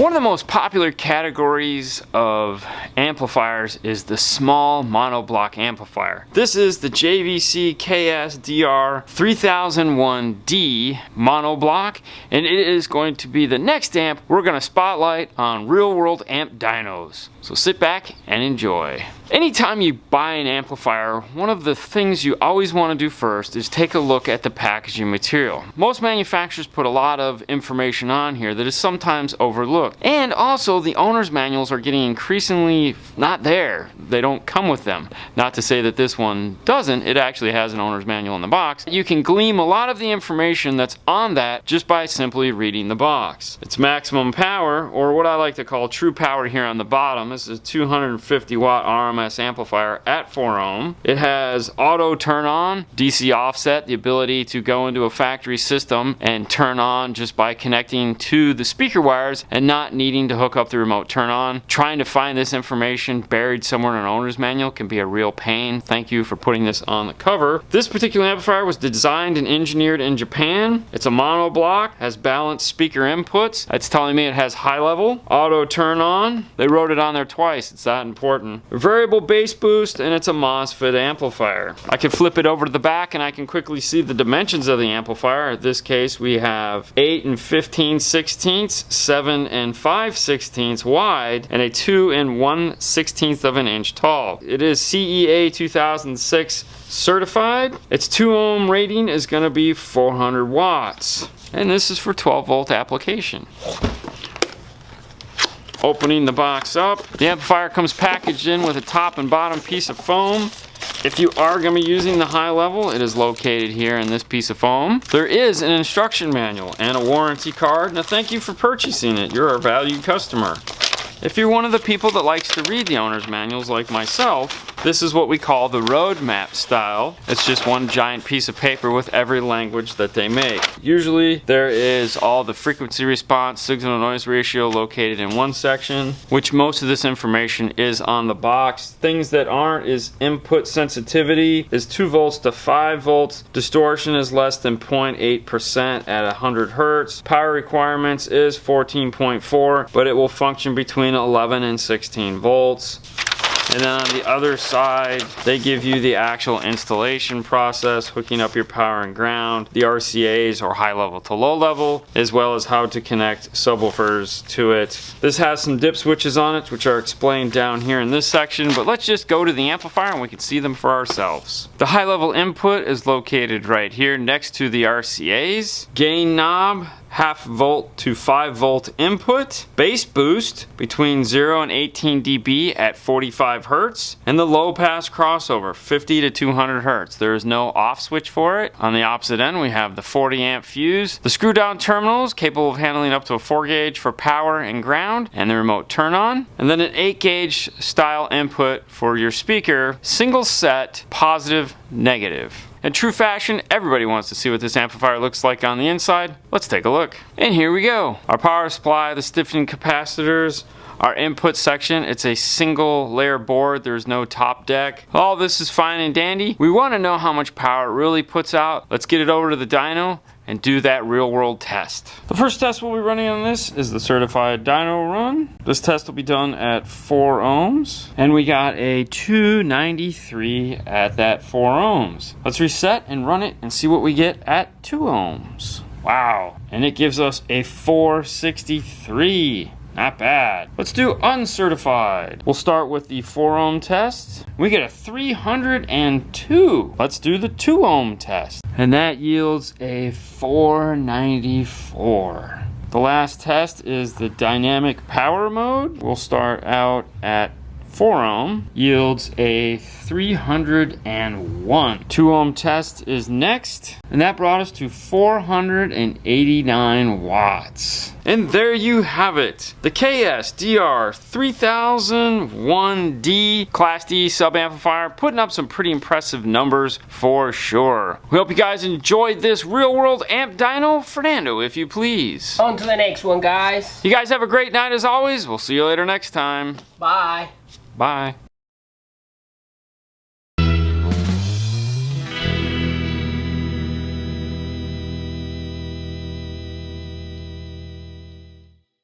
One of the most popular categories of amplifiers is the small monoblock amplifier. This is the JVC KS DR3001D monoblock, and it is going to be the next amp we're going to spotlight on Real World Amp Dynos. So sit back and enjoy. Anytime you buy an amplifier, one of the things you always want to do first is take a look at the packaging material. Most manufacturers put a lot of information on here that is sometimes overlooked. And also the owner's manuals are getting increasingly not there. They don't come with them. Not to say that this one doesn't, it actually has an owner's manual in the box. You can glean a lot of the information that's on that just by simply reading the box. Its maximum power, or what I like to call true power here on the bottom, this is a 250 watt RMS amplifier at 4 ohm. It has auto turn on, DC offset, the ability to go into a factory system and turn on just by connecting to the speaker wires and not needing to hook up the remote turn on. Trying to find this information buried somewhere in an owner's manual can be a real pain. Thank you for putting this on the cover. This particular amplifier was designed and engineered in Japan. It's a monoblock, has balanced speaker inputs. It's telling me it has high level, auto turn on. They wrote it on there twice, it's that important. Variable bass boost, and it's a MOSFET amplifier. I can flip it over to the back and I can quickly see the dimensions of the amplifier. In this case we have 8 and 15/16, 7 and 5/16 wide, and a 2 and 1/16 of an inch tall. It is CEA 2006 certified. Its 2 ohm rating is going to be 400 watts. And this is for 12 volt application. Opening the box up, the amplifier comes packaged in with a top and bottom piece of foam. If you are going to be using the high level, it is located here in this piece of foam. There is an instruction manual and a warranty card. Now thank you for purchasing it. You're a valued customer. If you're one of the people that likes to read the owner's manuals like myself, this is what we call the roadmap style. It's just one giant piece of paper with every language that they make. Usually there is all the frequency response, signal to noise ratio located in one section, which most of this information is on the box. Things that aren't is input sensitivity is 2 volts to 5 volts. Distortion is less than 0.8% at 100 hertz. Power requirements is 14.4, but it will function between 11 and 16 volts. And then on the other side, they give you the actual installation process, hooking up your power and ground, the RCAs or high level to low level, as well as how to connect subwoofers to it. This has some dip switches on it, which are explained down here in this section, but let's just go to the amplifier and we can see them for ourselves. The high level input is located right here next to the RCAs. Gain knob, 0.5 volt to 5 volt input, bass boost between 0 and 18 dB at 45 hertz, and the low pass crossover 50 to 200 hertz. There is no off switch for it. On the opposite end we have the 40 amp fuse, the screw down terminals capable of handling up to a 4 gauge for power and ground, and the remote turn on, and then an 8 gauge style input for your speaker, single set, positive, negative. In true fashion, everybody wants to see what this amplifier looks like on the inside. Let's take a look. And here we go. Our power supply, the stiffening capacitors, our input section. It's a single layer board. There's no top deck. All this is fine and dandy. We want to know how much power it really puts out. Let's get it over to the dyno and do that real world test. The first test we'll be running on this is the certified dyno run. This test will be done at 4 ohms, and we got a 293 at that 4 ohms. Let's reset and run it and see what we get at 2 ohms. Wow, and it gives us a 463. Not bad. Let's do uncertified. We'll start with the 4 ohm test. We get a 302. Let's do the 2 ohm test. And that yields a 494. The last test is the dynamic power mode. We'll start out at 4 ohm, yields a 301. 2 ohm test is next, and that brought us to 489 watts. And there you have it, the KS DR3001D Class D sub-amplifier, putting up some pretty impressive numbers for sure. We hope you guys enjoyed this real world amp dyno. Fernando, if you please. On to the next one, guys. You guys have a great night as always. We'll see you later next time. Bye. Bye.